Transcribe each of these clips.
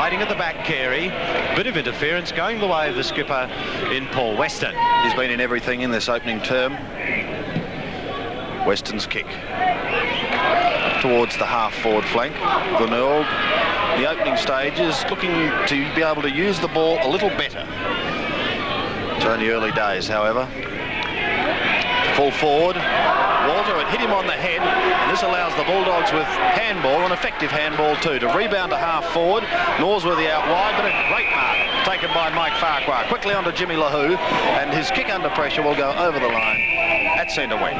Waiting at the back, Carey. Bit of interference going the way of the skipper in Paul Weston. He's been in everything in this opening term. Weston's kick towards the half-forward flank. Glenelg, the opening stage, is looking to be able to use the ball a little better. It's only early days, however. Full forward. Walter had hit him on the head, and this allows the Bulldogs with handball, an effective handball too, to rebound to half forward. Norsworthy out wide, but a great mark taken by Mike Farquhar. Quickly onto Jimmy LaHoo, and his kick under pressure will go over the line at centre wing.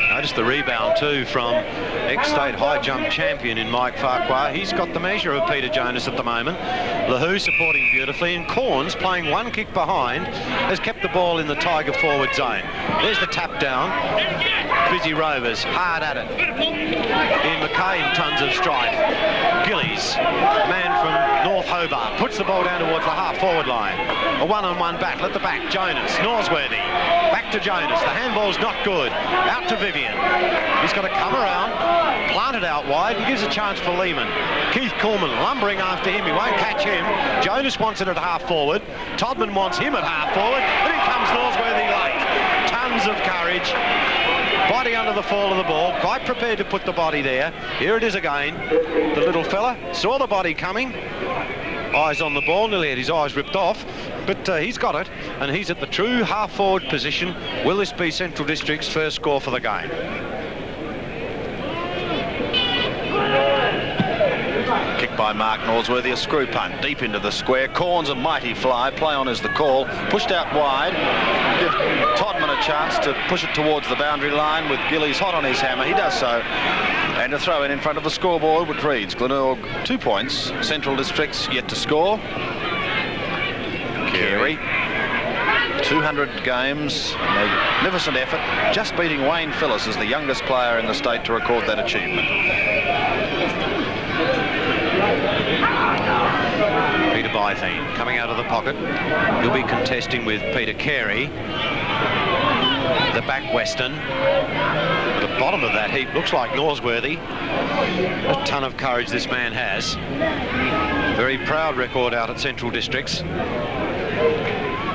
Notice the rebound too from ex-state high jump champion in Mike Farquhar. He's got the measure of Peter Jonas at the moment. LaHoo supporting beautifully, and Corns, playing one kick behind, has kept the ball in the Tiger forward zone. There's the tap down. Fizzy Rovers hard at it. Ian Mackay in tons of strife. Gillies, man from North Hobart, puts the ball down towards the half-forward line. A one-on-one back, let the back, Jonas, Norsworthy, back to Jonas. The handball's not good. Out to Vivian. He's got to come around, plant it out wide. He gives a chance for Lehman. Keith Coleman lumbering after him. He won't catch him. Jonas wants it at half-forward. Todman wants him at half-forward. And in comes Norsworthy late. Tons of courage. Body under the fall of the ball, quite prepared to put the body there. Here it is again. The little fella saw the body coming. Eyes on the ball, nearly had his eyes ripped off, but he's got it, and he's at the true half-forward position. Will this be Central District's first score for the game? Kick by Mark Norsworthy, a screw punt deep into the square. Corns a mighty fly. Play on is the call. Pushed out wide. Give Todman a chance to push it towards the boundary line with Gillies hot on his hammer. He does so. And a throw in front of the scoreboard, which reads Glenelg 2 points. Central District's yet to score. Carey. 200 games, magnificent effort. Just beating Wayne Phillips as the youngest player in the state to record that achievement. Peter Bytheen coming out of the pocket. He'll be contesting with Peter Carey. The back Weston. At the bottom of that heap looks like Norsworthy. A ton of courage this man has. Very proud record out at Central Districts.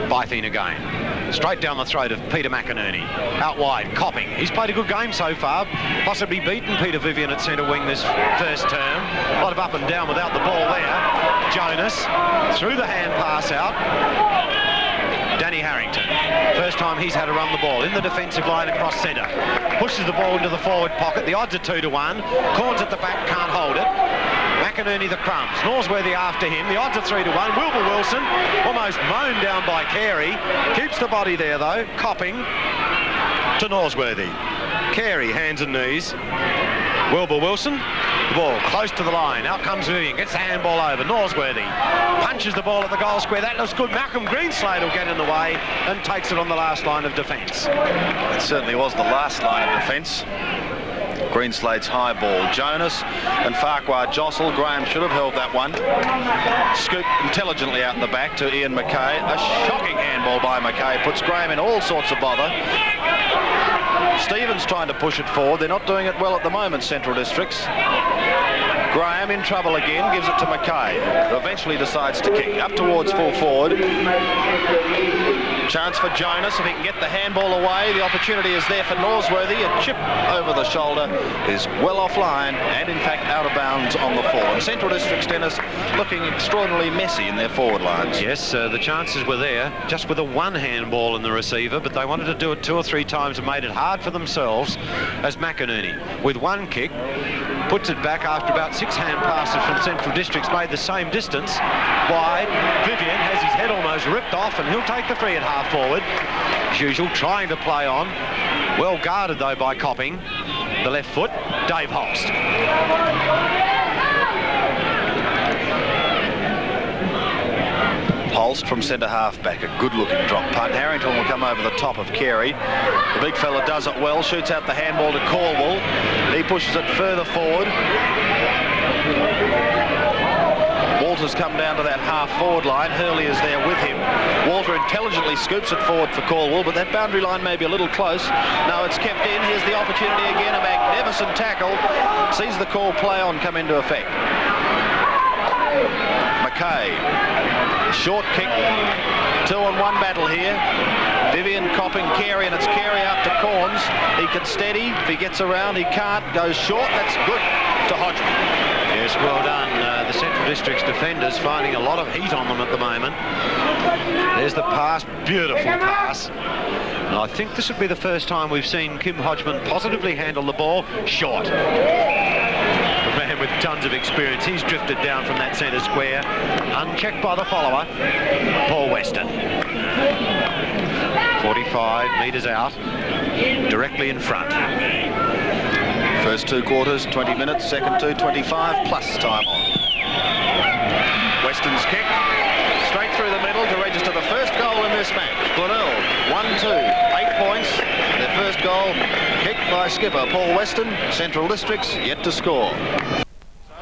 Bytheen again. Straight down the throat of Peter McInerney. Out wide, Copping. He's played a good game so far. Possibly beaten Peter Vivian at centre wing this first term. A lot of up and down without the ball there. Jonas through the hand pass out. Danny Harrington. First time he's had to run the ball in the defensive line across centre. Pushes the ball into the forward pocket. The odds are 2-1. Corns at the back, can't hold it. McInerney the crumbs. Norsworthy after him. The odds are 3-1. Wilbur Wilson almost mown down by Carey. Keeps the body there though. Copping to Norsworthy. Carey, hands and knees. Wilbur Wilson. The ball close to the line. Out comes Vivian. Gets the handball over. Norsworthy punches the ball at the goal square. That looks good. Malcom Greenslade will get in the way and takes it on the last line of defence. It certainly was the last line of defence. Greenslade's high ball. Jonas and Farquhar jostle. Graham should have held that one. Scoop intelligently out in the back to Ian Mackay. A shocking handball by Mackay. Puts Graham in all sorts of bother. Stevens trying to push it forward. They're not doing it well at the moment, Central Districts. Graham in trouble again, gives it to Mackay, who eventually decides to kick up towards full forward. Chance for Jonas if he can get the handball away. The opportunity is there for Norsworthy. A chip over the shoulder is well offline and in fact out of bounds on the full. And Central District's Dennis looking extraordinarily messy in their forward lines. Yes, the chances were there, just with a one handball in the receiver, but they wanted to do it 2 or 3 times and made it hard for themselves as McInerney, with one kick, puts it back after about 6 hand passes from Central Districts, made the same distance wide. Vivian has his head almost ripped off and he'll take the free at half forward. As usual, trying to play on. Well guarded though by Copping. The left foot, Dave Holst. Holst from centre half back, a good looking drop punt. Harrington will come over the top of Carey. The big fella does it well, shoots out the handball to Caldwell. He pushes it further forward. Walter's come down to that half-forward line. Hurley is there with him. Walter intelligently scoops it forward for Caldwell, but that boundary line may be a little close. No, it's kept in. Here's the opportunity again. A magnificent tackle. Sees the call play on come into effect. Carey. Short kick. 2-on-1 battle here. Vivian copping Carey, and it's Carey out to Corns. He can steady. If he gets around, he can't. Goes short. That's good to Hodgman. Yes, well done. The Central District's defenders finding a lot of heat on them at the moment. There's the pass. Beautiful pass. And I think this would be the first time we've seen Kim Hodgman positively handle the ball. Short. A man with tons of experience. He's drifted down from that centre square. Unchecked by the follower, Paul Weston. 45 metres out, directly in front. First 2 quarters, 20 minutes. Second 2, 25, plus time on. Weston's kick, straight through the middle to register the first goal in this match. Glenelg, 1-2, 8 points. Their first goal, kicked by skipper Paul Weston. Central Districts yet to score.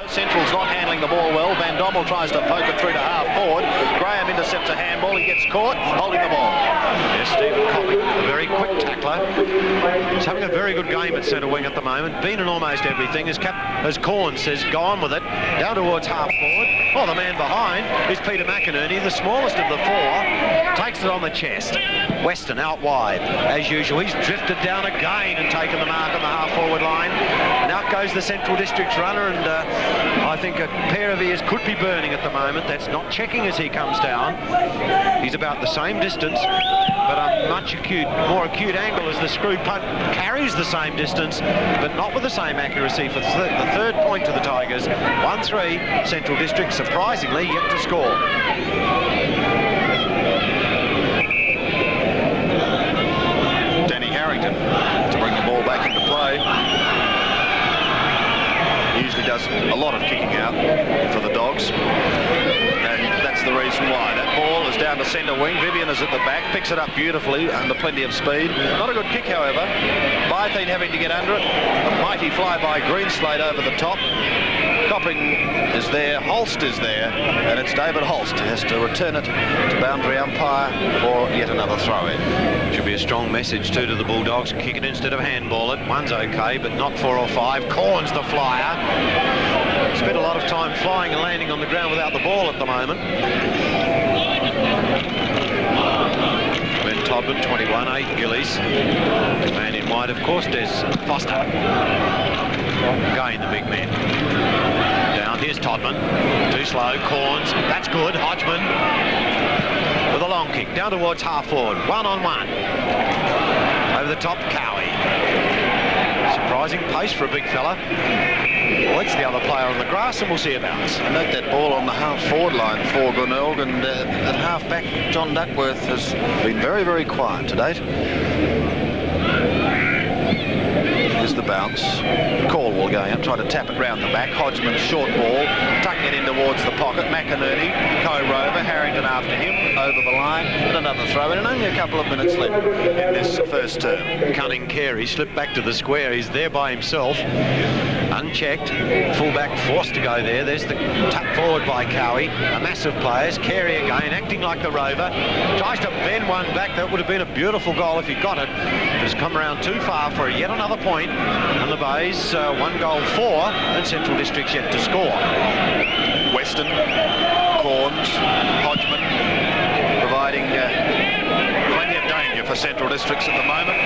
Central's not handling the ball well. Van Dommel tries to poke it through to half forward. Graham intercepts a handball. He gets caught holding the ball. Yes, Stephen Copping, a very quick tackler. He's having a very good game at centre wing at the moment. Been in almost everything. As Corn says, go on with it. Down towards half forward. Oh, the man behind is Peter McInerney, the smallest of the 4. Takes it on the chest. Weston out wide. As usual, he's drifted down again and taken the mark on the half forward line. And out goes the Central District's runner, and I think a pair of ears could be burning at the moment. That's not checking as he comes down. He's about the same distance, but a more acute angle as the screw punt carries the same distance, but not with the same accuracy for the third point to the Tigers. 1-3, Central District surprisingly yet to score. Danny Harrington to bring the ball back into play. Usually does a lot of kicking out for the Dogs, and that's the reason why. That ball is down to centre wing. Vivian is at the back, picks it up beautifully under plenty of speed. Not a good kick, however. Bythene having to get under it. A mighty fly by Greenslade over the top. Copping is there, Holst is there, and it's David Holst who has to return it to boundary umpire for yet another throw-in. Should be a strong message too to the Bulldogs. Kick it instead of handball it. One's okay, but not 4 or 5. Corns the flyer. Spent a lot of time flying and landing on the ground without the ball at the moment. Ben Todman, 21, 8 Gillies. Man in white, of course, Des Foster. Again, the big man. Down, here's Todman. Too slow, Corns. That's good, Hodgman. With a long kick, down towards half forward. 1-on-1. Over the top, Carey. Surprising pace for a big fella. Well, it's the other player on the grass, and we'll see a bounce. I note that ball on the half-forward line for Glenelg, and at half-back, John Duckworth has been very, very quiet to date. Here's the bounce. Caldwell going up, trying to tap it round the back. Hodgman's short ball, tucking it in towards the pocket. McInerney, co-rover, Harrington after him, over the line, and another throw-in, and only a couple of minutes left in this first term. Cunning Carey slipped back to the square. He's there by himself. Unchecked. Fullback forced to go there. There's the tap forward by Cowie. A massive players. Carey again, acting like the rover. Tries to bend one back. That would have been a beautiful goal if he got it. Has come around too far for yet another point. And the Bays, 1 goal 4, and Central District's yet to score. Weston, Corns, Hodgman, providing plenty of danger for Central Districts at the moment.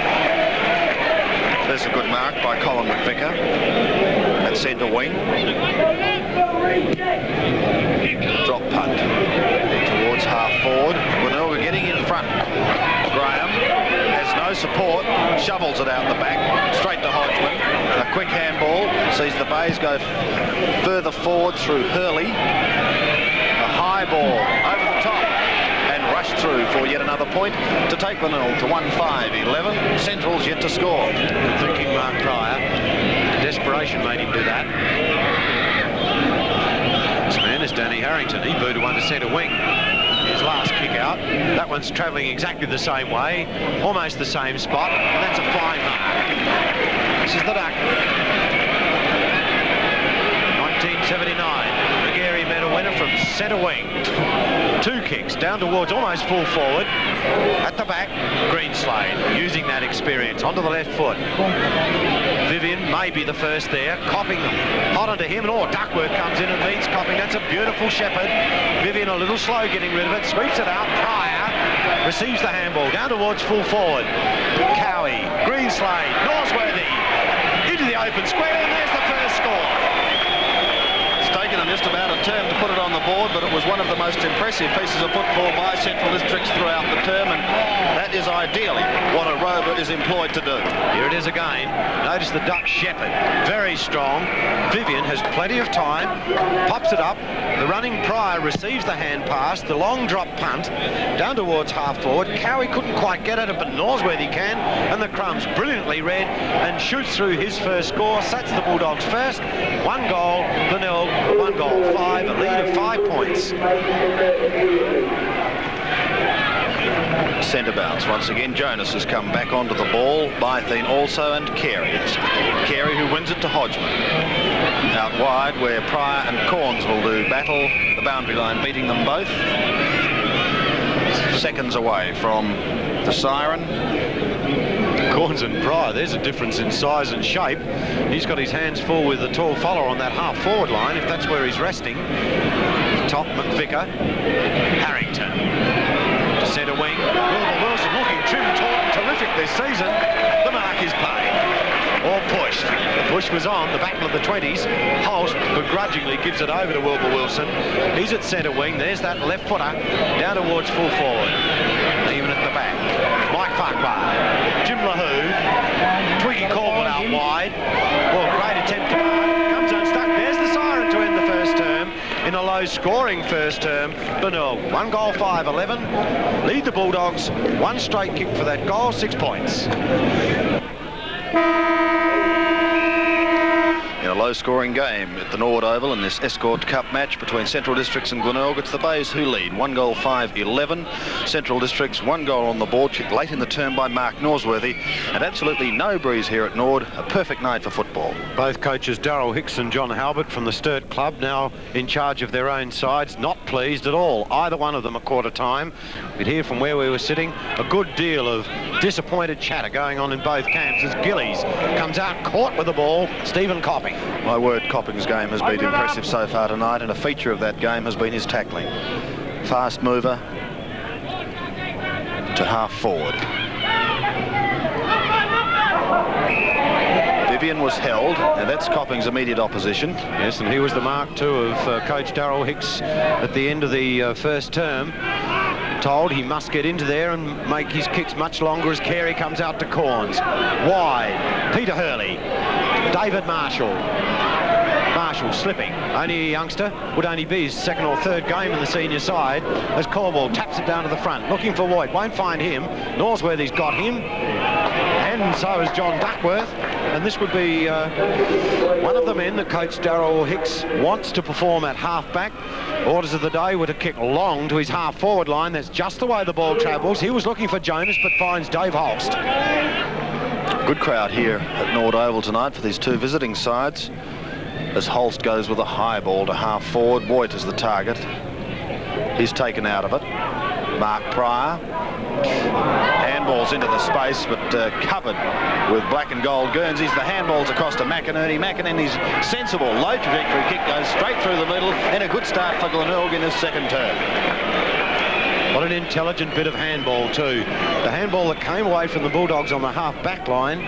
There's a good mark by Colin McVicker at centre wing. Drop punt towards half forward. Glenelg getting in front. Graham has no support, shovels it out the back, straight to Hodgman. A quick handball sees the Bays go further forward through Hurley. A high ball over the top and rush through for yet another point to take Glenelg to 1-5-11. Central's yet to score. Good thinking, Mark Pryor. Desperation made him do that. This man is Danny Harrington. He booted one to centre wing. His last kick out. That one's travelling exactly the same way, almost the same spot, and that's a flying mark. This is the Duck. 1979. McGarry medal winner from centre wing. 2 kicks down towards almost full forward. At the back, Greenslade using that experience onto the left foot. Vivian may be the first there. Copping hot onto him, and Duckworth comes in and beats Copping. That's a beautiful shepherd. Vivian a little slow getting rid of it. Sweeps it out. Pryor receives the handball down towards full forward. Carey, Greenslade, Norsworthy into the open square, and there's the first score. Taken them just about a term to put it on the board, but it was one of the most impressive pieces of football by Central Districts throughout the term, and that is ideally what a rover is employed to do. Here it is again. Notice the Duck shepherd, very strong. Vivian has plenty of time, pops it up. The running Pryor receives the hand pass, the long drop punt down towards half forward. Carey couldn't quite get at it, but Norsworthy can, and the Crumbs brilliantly read and shoots through his first score. Sets the Bulldogs first. 1 goal, Glenelg 1 goal, 5, a lead of 5 points. Centre bounce once again. Jonas has come back onto the ball. Bytheen also, and Carey. It's Carey who wins it to Hodgman. Out wide where Pryor and Corns will do battle. The boundary line beating them both. Seconds away from the siren. Corns and Pryor, there's a difference in size and shape. He's got his hands full with the tall follower on that half-forward line, if that's where he's resting. Top, McVicker. Harrington. To centre wing. Wilson looking trim, taut, and terrific this season. The mark is paid. Or pushed. The push was on, the battle of the 20s. Holt begrudgingly gives it over to Wilbur Wilson. He's at centre wing. There's that left footer down towards full forward. Even at the back. Mike Farquhar. Jim LaHoo. Twiggy Cornwall out wide. Well, great attempt to mark. Comes unstuck. There's the siren to end the first term. In a low-scoring first term, Glenelg 1 goal, 5, 11. Lead the Bulldogs. 1 straight kick for that goal, 6 points. In a low-scoring game at the Norwood Oval in this Escort Cup match between Central Districts and Glenelg, it's the Bays who lead. 1 goal, 5, 11. Central Districts 1 goal on the board, kicked late in the term by Mark Norsworthy, and absolutely no breeze here at Norwood. A perfect night for football. Both coaches Darryl Hicks and John Halbert from the Sturt club now in charge of their own sides, not pleased at all. Either one of them a quarter time. We'd hear from where we were sitting a good deal of disappointed chatter going on in both camps as Gillies comes out caught with the ball. Stephen Copping. My word, Copping's game has been impressive so far tonight, and a feature of that game has been his tackling. Fast mover to half forward. Vivian was held, and that's Copping's immediate opposition. Yes, and he was the mark too of Coach Darryl Hicks at the end of the first term. Told he must get into there and make his kicks much longer as Carey comes out to Corns. Wide, Peter Hurley, David Marshall. Marshall slipping, only a youngster, would only be his 2nd or 3rd game in the senior side as Cornwall taps it down to the front, looking for White, won't find him. Norsworthy's got him, and so is John Duckworth, and this would be one of the men that Coach Darryl Hicks wants to perform at half-back. Orders of the day were to kick long to his half-forward line. That's just the way the ball travels. He was looking for Jonas, but finds Dave Holst. Good crowd here at Norwood Oval tonight for these 2 visiting sides. As Holst goes with a high ball to half forward, Voigt is the target. He's taken out of it. Mark Pryor. Handballs into the space, but covered with black and gold Guernseys. The handballs across to McInerney. McInerney's sensible low trajectory kick goes straight through the middle, and a good start for Glenelg in his 2nd term. What an intelligent bit of handball too. The handball that came away from the Bulldogs on the half-back line.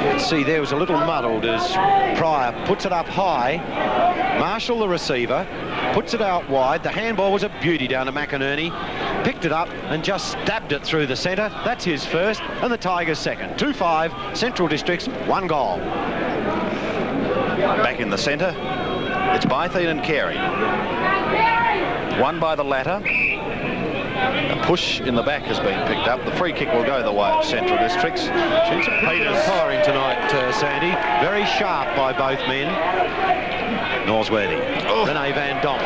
Let's see, there was a little muddled as Pryor puts it up high. Marshall, the receiver, puts it out wide. The handball was a beauty down to McInerney. Picked it up and just stabbed it through the centre. That's his first, and the Tigers' 2nd. 2-5, Central Districts, 1 goal. Back in the centre, it's Bytheen and Carey. One by the latter. A push in the back has been picked up. The free kick will go the way of Central Districts. Peters firing tonight, Sandy. Very sharp by both men. Norsworthy. Rene Van Dom.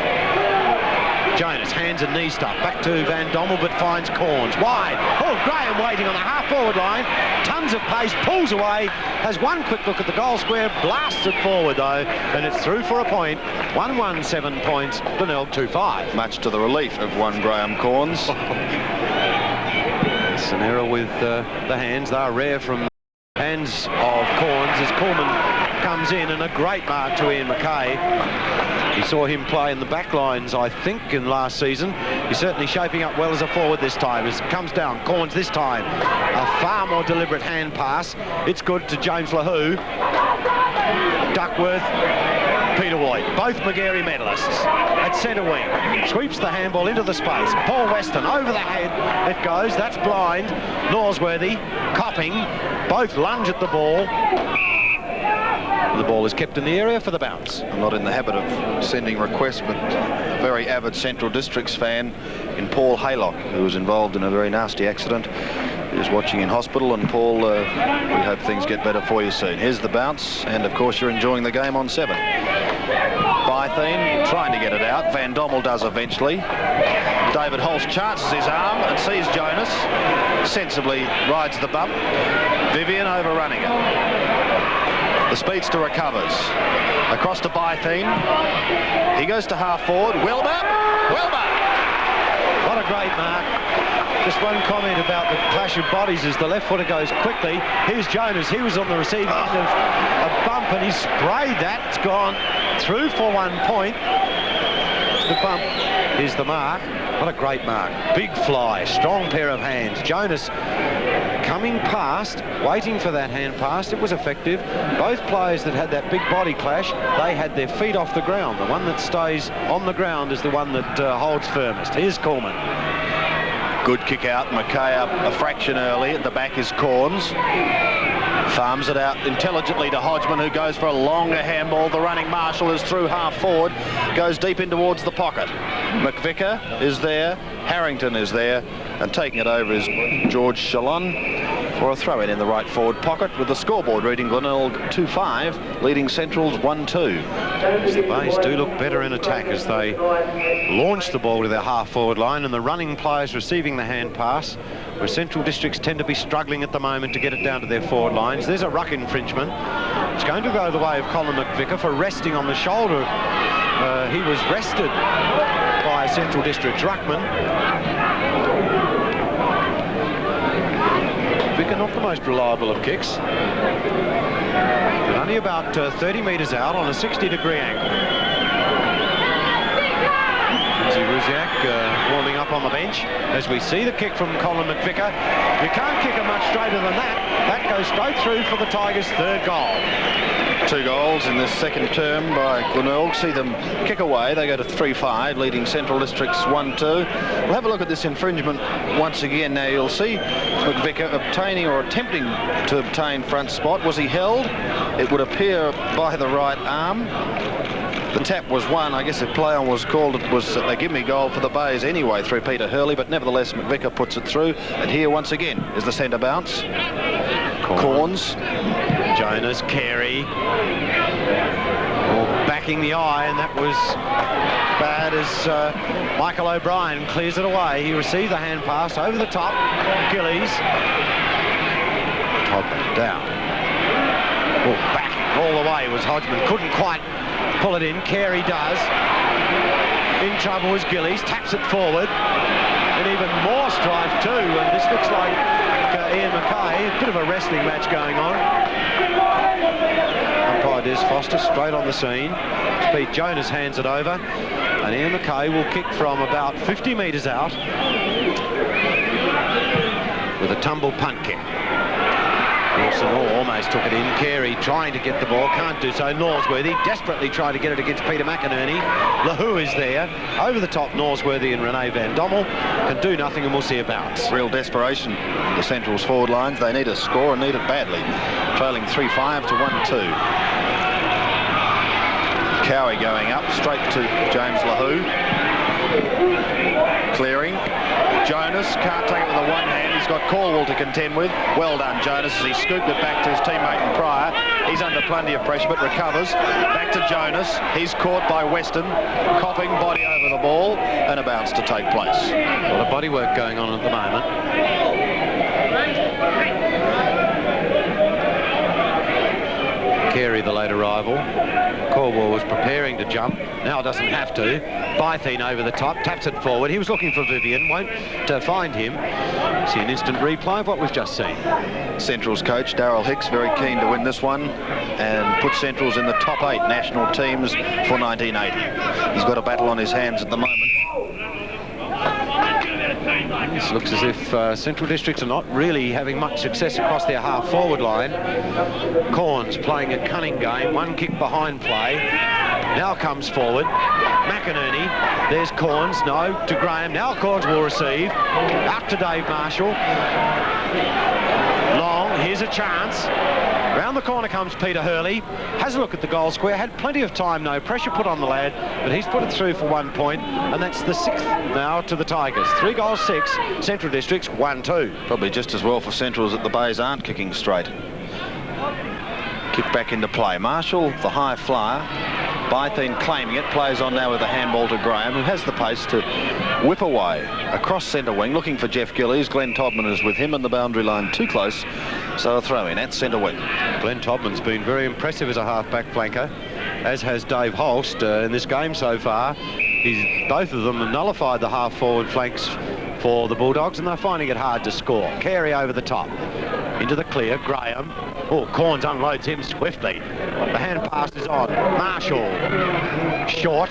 Jonas, hands and knee stuff. Back to Van Dommel, but finds Corns. Wide. Oh, Graham waiting on the half-forward line. Tons of pace, pulls away, has one quick look at the goal square, blasts it forward, though, and it's through for a point. 1-1, 7 points. Glenelg 2-5. Much to the relief of one Graham Corns. It's an error with the hands. They're rare from the hands of Corns as Coleman comes in, and a great mark to Ian Mackay. He saw him play in the back lines, I think, in last season. He's certainly shaping up well as a forward this time. As it comes down, Corns this time. A far more deliberate hand pass. It's good to James LaHoo. Duckworth, Peter White, both McGarry medalists at centre wing. Sweeps the handball into the space. Paul Weston over the head. It goes. That's blind. Norsworthy, Copping, both lunge at the ball. The ball is kept in the area for the bounce. I'm not in the habit of sending requests, but a very avid Central Districts fan in Paul Haylock, who was involved in a very nasty accident, is watching in hospital. And Paul, we hope things get better for you soon. Here's the bounce, and of course you're enjoying the game on 7. Bytheen trying to get it out. Van Dommel does eventually. David Holst chances his arm and sees Jonas. Sensibly rides the bump. Vivian overrunning it. The speedster recovers. Across to Bytheen. He goes to half forward. Wilbur! Wilbur! What a great mark. Just one comment about the clash of bodies as the left footer goes quickly. Here's Jonas. He was on the receiving end of a bump and he sprayed that. It's gone through for 1 point. The bump is the mark. What a great mark. Big fly, strong pair of hands. Jonas coming past, waiting for that hand pass. It was effective. Both players that had that big body clash, they had their feet off the ground. The one that stays on the ground is the one that holds firmest. Here's Coleman. Good kick out. Mackay up a fraction early. At the back is Corns. Farms it out intelligently to Hodgman, who goes for a longer handball. The running marshal is through half forward, goes deep in towards the pocket. McVicker is there, Harrington is there, and taking it over is George Shalon for a throw in the right forward pocket, with the scoreboard reading Glenelg 2-5, leading Centrals 1-2. The Bays do look better in attack as they launch the ball to their half-forward line, and the running players receiving the hand pass, where Central Districts tend to be struggling at the moment to get it down to their forward lines. There's a ruck infringement. It's going to go the way of Colin McVicker for resting on the shoulder. He was rested by Central District's ruckman. McVicker not the most reliable of kicks, but only about 30 metres out on a 60-degree angle. Ruziak warming up on the bench as we see the kick from Colin McVicker. You can't kick it much straighter than that. That goes straight through for the Tigers' 3rd goal. 2 goals in this second term by Glenelg. See them kick away. They go to 3-5, leading Central Districts 1-2. We'll have a look at this infringement once again. Now you'll see McVicker obtaining or attempting to obtain front spot. Was he held? It would appear by the right arm. The tap was won. I guess if play on was called, it was a give-me goal for the Bays anyway through Peter Hurley, but nevertheless McVicker puts it through. And here once again is the centre bounce. Corns. Jonas, Carey, all backing the eye, and that was bad as Michael O'Brien clears it away. He received the hand pass over the top. Gillies. Hodgman down. Oh, back all the way was Hodgman. Couldn't quite pull it in. Carey does. In trouble was Gillies. Taps it forward. And even more strife too. And this looks like Ian Mackay. A bit of a wrestling match going on. Umpire Des Foster straight on the scene. Pete Jonas hands it over. And Ian Mackay will kick from about 50 metres out with a tumble punt kick. Wilson almost took it in. Carey trying to get the ball, can't do so. Norsworthy desperately trying to get it against Peter McInerney. LaHoo is there. Over the top, Norsworthy and Renee Van Dommel can do nothing, and we'll see a bounce. Real desperation, the Central's forward lines. They need a score and need it badly. Trailing 3-5 to 1-2. Carey going up, straight to James LaHoo. Clearing. Jonas can't take it with the one hand. He's got Caldwell to contend with. Well done, Jonas, as he scooped it back to his teammate and Pryor. He's under plenty of pressure, but recovers. Back to Jonas. He's caught by Weston. Coughing, body over the ball. And bounce to take place. A lot of body work going on at the moment. Carey, the late arrival. Corwell was preparing to jump, now doesn't have to. Bytheen over the top, taps it forward. He was looking for Vivian, won't find him. See an instant replay of what we've just seen. Central's coach, Darryl Hicks, very keen to win this one and put Central's in the top 8 national teams for 1980. He's got a battle on his hands at the moment. This looks as if Central Districts are not really having much success across their half-forward line. Corns playing a cunning game, one kick behind play. Now comes forward. McInerney, there's Corns, no, to Graham. Now Corns will receive. Out to Dave Marshall. Long, here's a chance. Round the corner comes Peter Hurley. Has a look at the goal square. Had plenty of time, no pressure put on the lad, but he's put it through for 1 point, and that's the 6th now to the Tigers. 3 goals, 6. Central Districts 1-2. Probably just as well for Centrals that the Bays aren't kicking straight. Kick back into play. Marshall, the high flyer. Bytheen claiming it, plays on now with a handball to Graham, who has the pace to whip away across centre wing, looking for Jeff Gillies. Glenn Todman is with him on the boundary line, too close, so a throw in at centre wing. Glenn Todman's been very impressive as a half-back flanker, as has Dave Holst in this game so far. Both of them have nullified the half-forward flanks for the Bulldogs, and they're finding it hard to score. Carey over the top. Into the clear, Graham. Oh, Corns unloads him swiftly. The hand pass is on. Marshall. Short.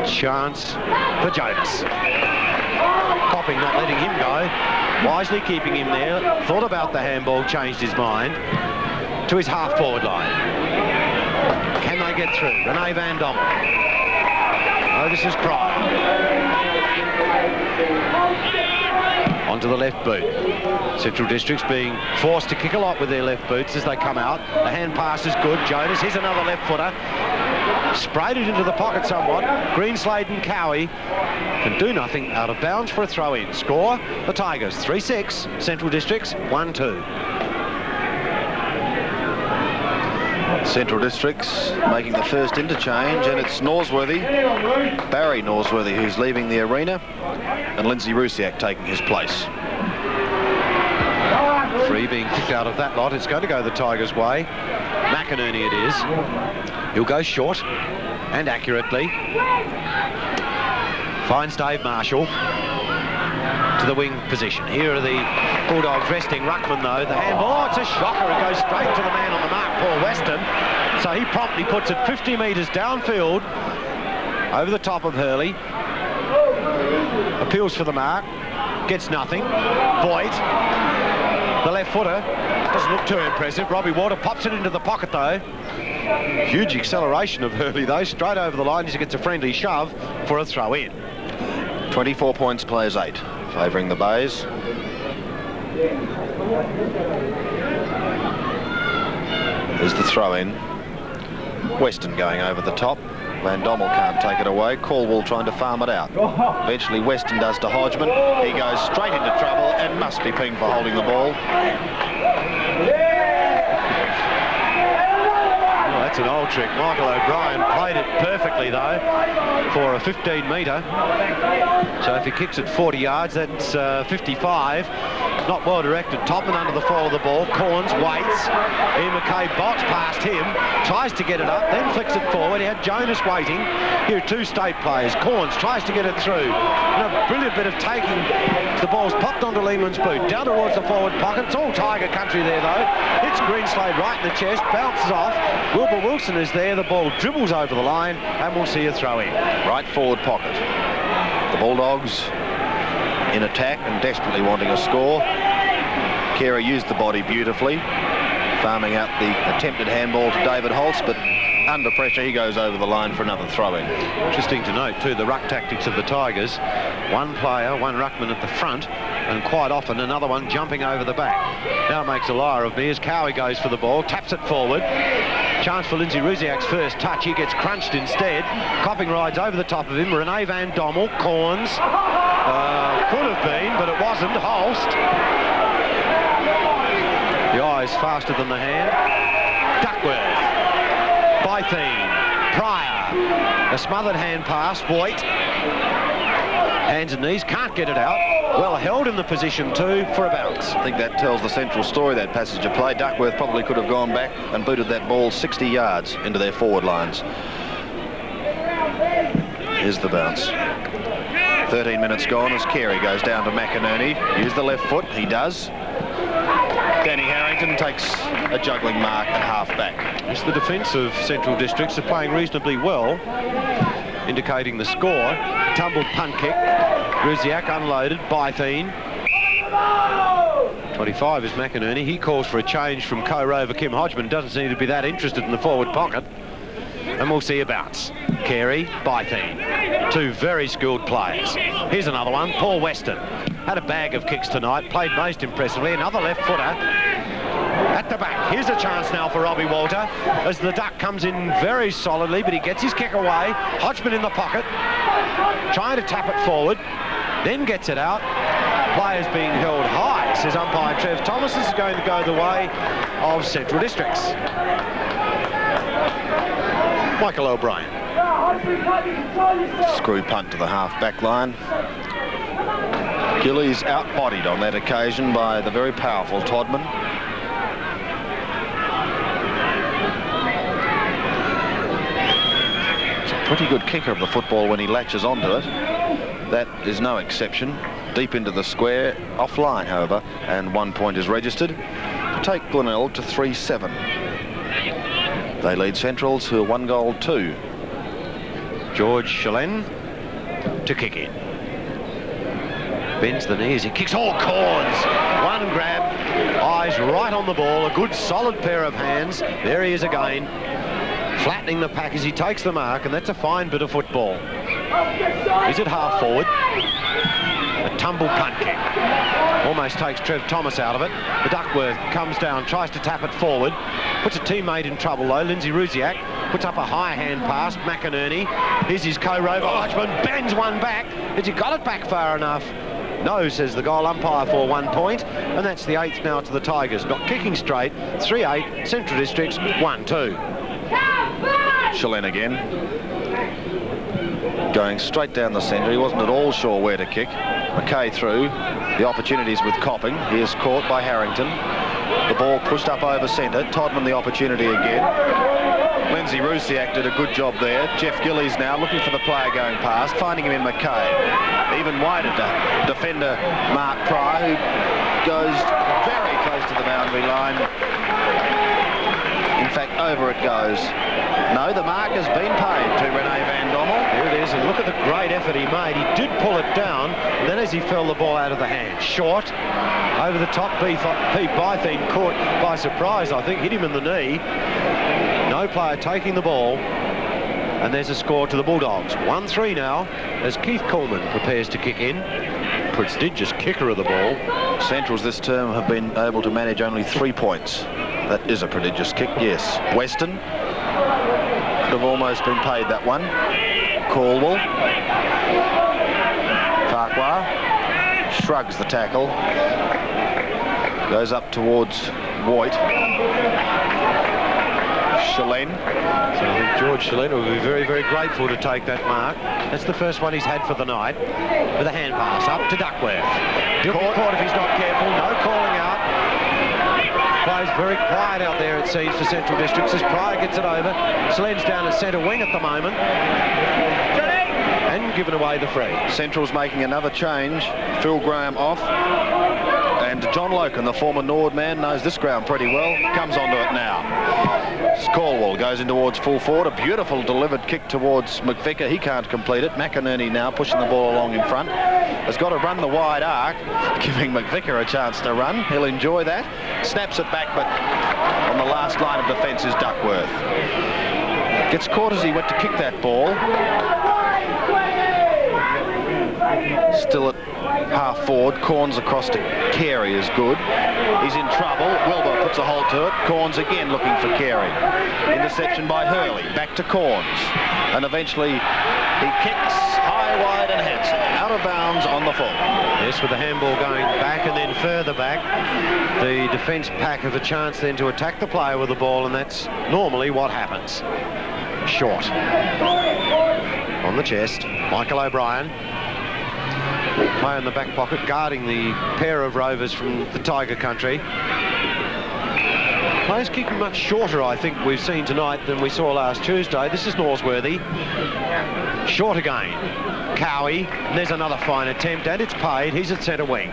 Chance for Jonas. Copping not letting him go. Wisely keeping him there. Thought about the handball, changed his mind. To his half-forward line. Can they get through? Rene Van Dommel. Oh, this is Pryor. Onto the left boot. Central Districts being forced to kick a lot with their left boots as they come out. The hand pass is good. Jonas, here's another left footer. Sprayed it into the pocket somewhat. Greenslade and Carey can do nothing, out of bounds for a throw-in. Score, the Tigers 3-6, Central Districts 1-2. Central Districts making the first interchange, and it's Norsworthy, Barry Norsworthy, who's leaving the arena, and Lindsay Rusiak taking his place. Free being kicked out of that lot. It's going to go the Tigers' way. McInerney it is. He'll go short and accurately. Finds Dave Marshall to the wing position. Here are the Bulldogs resting Ruckman, though. The handball, oh, it's a shocker. It goes straight to the man on the mark, Paul Weston. So he promptly puts it 50 metres downfield over the top of Hurley. Appeals for the mark. Gets nothing. Voigt. The left footer doesn't look too impressive. Robbie Water pops it into the pocket, though. Huge acceleration of Hurley, though. Straight over the line. He gets a friendly shove for a throw-in. 24 points, plays 8. Favouring the Bays. There's the throw-in. Weston going over the top. Van Dommel can't take it away. Caldwell trying to farm it out. Eventually Weston does to Hodgman. He goes straight into trouble and must be pinged for holding the ball. Well, that's an old trick. Michael O'Brien played it perfectly, though, for a 15-metre. So if he kicks it 40 yards, that's 55. Not well directed. Topman under the fall of the ball. Corns waits. Ian McKay bots past him. Tries to get it up, then flicks it forward. He had Jonas waiting. Here are two state players. Corns tries to get it through. And a brilliant bit of taking. The ball's popped onto Lehman's boot. Down towards the forward pocket. It's all Tiger country there, though. Hits Greenslade right in the chest. Bounces off. Wilbur Wilson is there. The ball dribbles over the line. And we'll see a throw in. Right forward pocket. The Bulldogs in attack and desperately wanting a score. Carey used the body beautifully, farming out the attempted handball to David Holtz, but under pressure he goes over the line for another throw-in. Interesting to note too the ruck tactics of the Tigers. One player, one ruckman at the front, and quite often another one jumping over the back. Now it makes a liar of me as Cowie goes for the ball, taps it forward. Chance for Lindsay Rusiak's first touch. He gets crunched instead. Copping rides over the top of him. Rene Van Dommel, Corns. Could have been, but it wasn't. Holst. The eye's faster than the hand. Duckworth. Bytheen. Pryor. A smothered hand pass. Voigt. Hands and knees. Can't get it out. Well held in the position too for a bounce. I think that tells the Central story, that passage of play. Duckworth probably could have gone back and booted that ball 60 yards into their forward lines. Here's the bounce. 13 minutes gone as Carey goes down to McInerney. Use the left foot. He does. Danny Harrington takes a juggling mark at half-back. It's the defence of Central Districts are playing reasonably well, indicating the score. Tumbled punt kick. Ruziak unloaded. Bytheen. 25 is McInerney. He calls for a change from co-rover Kim Hodgman. Doesn't seem to be that interested in the forward pocket. And we'll see a bounce. Carey, Bytheen. Two very skilled players. Here's another one. Paul Weston. Had a bag of kicks tonight. Played most impressively. Another left footer. At the back. Here's a chance now for Robbie Walter as the Duck comes in very solidly, but he gets his kick away. Hodgman in the pocket. Trying to tap it forward. Then gets it out. Players being held high, says umpire Trev Thomas. This is going to go the way of Central Districts. Michael O'Brien. Screw punt to the half-back line. Gillies out-bodied on that occasion by the very powerful Todman. He's a pretty good kicker of the football when he latches onto it. That is no exception. Deep into the square, offline, however, and 1 point is registered to take Glenelg to 3-7. They lead Centrals, who are 1-2. George Chalen to kick in. Bends the knee as he kicks. All corns. One grab. Eyes right on the ball. A good solid pair of hands. There he is again. Flattening the pack as he takes the mark, and that's a fine bit of football. Is it half forward? A tumble punt kick. Almost takes Trev Thomas out of it. The Duckworth comes down, tries to tap it forward. Puts a teammate in trouble though. Lindsay Ruziak puts up a high hand pass. McInerney. Here's his co-rover. Hodgman bends one back. Has he got it back far enough? No, says the goal umpire for 1 point. And that's the 8th now to the Tigers. Not kicking straight. 3-8. Central Districts 1-2. Chalen again. Going straight down the centre. He wasn't at all sure where to kick. McKay through. The opportunities with Copping. He is caught by Harrington. The ball pushed up over centre. Todman the opportunity again. Lindsay Rusiak did a good job there. Jeff Gillies now looking for the player going past, finding him in McKay. Even wider to defender Mark Pryor, who goes very close to the boundary line. In fact, over it goes. No, the mark has been paid to Rene Van Dommel. Here it is, and look at the great effort he made. He did pull it down, and then as he fell the ball out of the hand. Short, over the top, Pete Bytheen caught by surprise, I think, hit him in the knee. No player taking the ball, and there's a score to the Bulldogs. 1-3 now, as Keith Coleman prepares to kick in. Prestigious kicker of the ball. Centrals this term have been able to manage only 3 points. That is a prodigious kick, yes. Weston could have almost been paid that one. Caldwell. Farquhar shrugs the tackle. Goes up towards Voigt. Chalen. So I think George Chalen will be very, very grateful to take that mark. That's the first one he's had for the night. With a hand pass up to Duckworth. He'll be caught if he's not careful. No calling out. Plays very quiet out there, it seems, for Central Districts as Pryor gets it over. Chalen's down at centre wing at the moment. And given away the free. Central's making another change. Phil Graham off. And John Loken, the former Nord man, knows this ground pretty well. Comes onto it now. Caldwell goes in towards full forward. A beautiful delivered kick towards McVicker. He can't complete it. McInerney now pushing the ball along in front. Has got to run the wide arc, giving McVicker a chance to run. He'll enjoy that. Snaps it back, but on the last line of defence is Duckworth. Gets caught as he went to kick that ball. Still at half forward. Corns across to Carey is good. He's in trouble. Wilbur puts a hold to it. Corns again looking for Carey. Interception by Hurley. Back to Corns. And eventually he kicks high, wide and handsome. Out of bounds on the full. Yes, with the handball going back and then further back. The defence pack have a chance then to attack the player with the ball, and that's normally what happens. Short. On the chest, Michael O'Brien. Play in the back pocket, guarding the pair of rovers from the Tiger country. Players kicking much shorter, I think, we've seen tonight than we saw last Tuesday. This is Norsworthy. Short again. Carey. There's another fine attempt, and it's paid. He's at centre wing.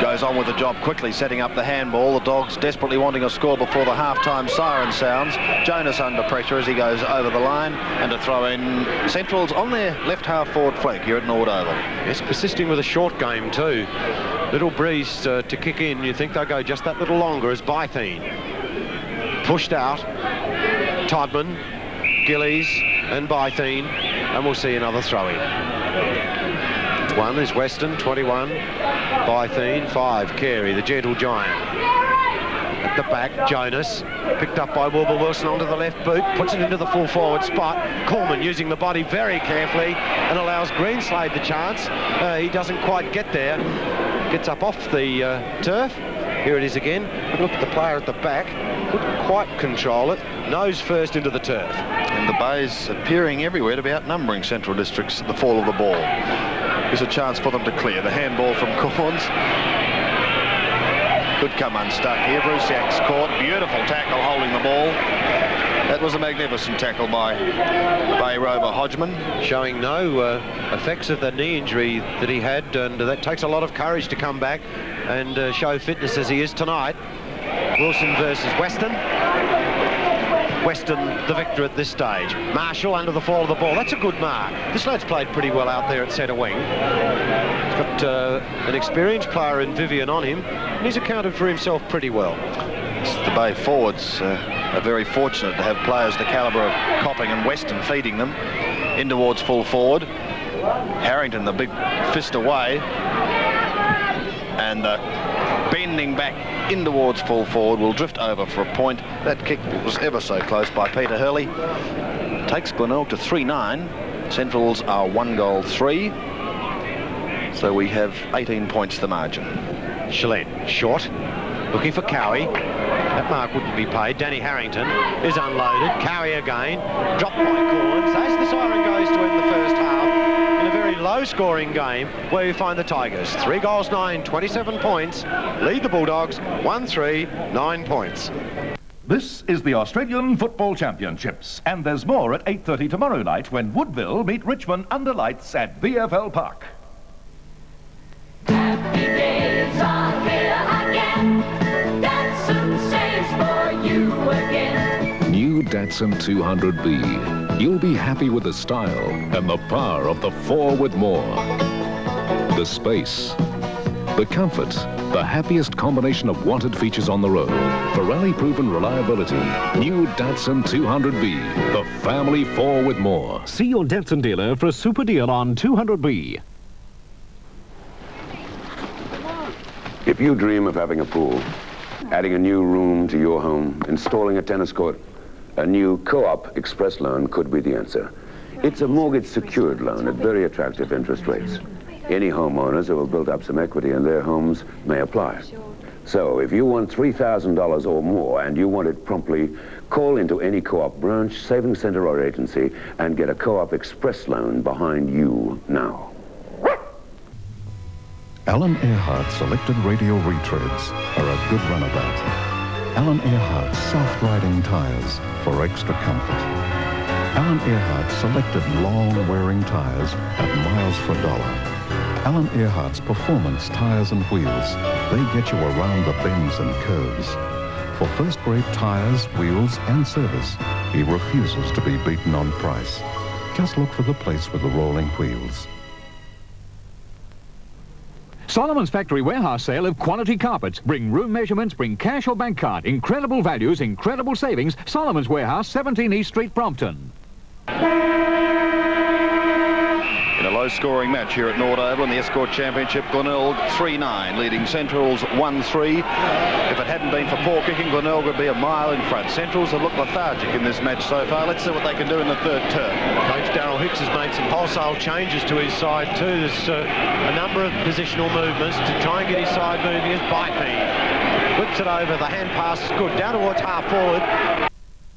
Goes on with the job quickly, setting up the handball. The Dogs desperately wanting a score before the half-time siren sounds. Jonas under pressure as he goes over the line, and to throw in Centrals on their left half-forward flank here at Norwood Oval. Yes, persisting with a short game too. Little breeze to kick in. You think they'll go just that little longer as Bytheen. Pushed out. Todman, Gillies and Bytheen, and we'll see another throw-in. One is Weston, 21. Bytheen, 5. Carey, the gentle giant. At the back, Jonas, picked up by Wilbur Wilson onto the left boot, puts it into the full forward spot. Coleman using the body very carefully and allows Greenslade the chance. He doesn't quite get there. Gets up off the turf. Here it is again. Look at the player at the back. Couldn't quite control it. Nose first into the turf. And the Bays appearing everywhere to be outnumbering Central Districts at the fall of the ball. Here's a chance for them to clear. The handball from Corns. Could come unstuck here. Bruciak's caught. Beautiful tackle holding the ball. That was a magnificent tackle by Bay Rover Hodgman. Showing no effects of the knee injury that he had, and that takes a lot of courage to come back and show fitness as he is tonight. Wilson versus Weston. Weston the victor at this stage. Marshall under the fall of the ball. That's a good mark. This lad's played pretty well out there at centre wing. He's got an experienced player in Vivian on him, and he's accounted for himself pretty well. The Bay forwards are very fortunate to have players the calibre of Copping and Weston feeding them in towards full forward. Harrington, the big fist away, and bending back in towards full forward, will drift over for a point. That kick was ever so close by Peter Hurley. Takes Glenelg to 3-9. Centrals are 1-3. So we have 18 points the margin. Gillette, short, looking for Cowie. That mark wouldn't be paid. Danny Harrington is unloaded. Cowie again, dropped by Corns. As the siren goes to end the first half, in a very low-scoring game where you find the Tigers. 3 goals, 9, 27 points. Lead the Bulldogs, 1-3, 9 points. This is the Australian Football Championships, and there's more at 8:30 tomorrow night when Woodville meet Richmond under lights at VFL Park. Happy days are here again. Datsun saves for you again. New Datsun 200B. You'll be happy with the style and the power of the 4 with more. The space, the comfort, the happiest combination of wanted features on the road. For rally-proven reliability, new Datsun 200B, the family 4 with more. See your Datsun dealer for a super deal on 200B. If you dream of having a pool, adding a new room to your home, installing a tennis court, a new Co-op Express loan could be the answer. It's a mortgage-secured loan at very attractive interest rates. Any homeowners who have built up some equity in their homes may apply. So if you want $3,000 or more and you want it promptly, call into any Co-op branch, savings center or agency and get a Co-op Express loan behind you now. Alan Earhart's selected radio retreads are a good runabout. Alan Earhart's soft-riding tires for extra comfort. Alan Earhart's selected long-wearing tires at miles for $1. Alan Earhart's performance tires and wheels, they get you around the bends and curves. For first-rate tires, wheels, and service, he refuses to be beaten on price. Just look for the place with the rolling wheels. Solomon's Factory Warehouse Sale of quality carpets. Bring room measurements, bring cash or bank card. Incredible values, incredible savings. Solomon's Warehouse, 17 East Street, Brompton. In a low-scoring match here at Norwood Oval in the Escort Championship, Glenelg 3-9, leading Centrals 1-3. If it hadn't been for poor kicking, Glenelg would be a mile in front. Centrals have looked lethargic in this match so far. Let's see what they can do in the third term. Coach Darryl Hicks has made some wholesale changes to his side too. There's a number of positional movements to try and get his side moving as Bytheen whips it over. The hand pass is good. Down towards half forward.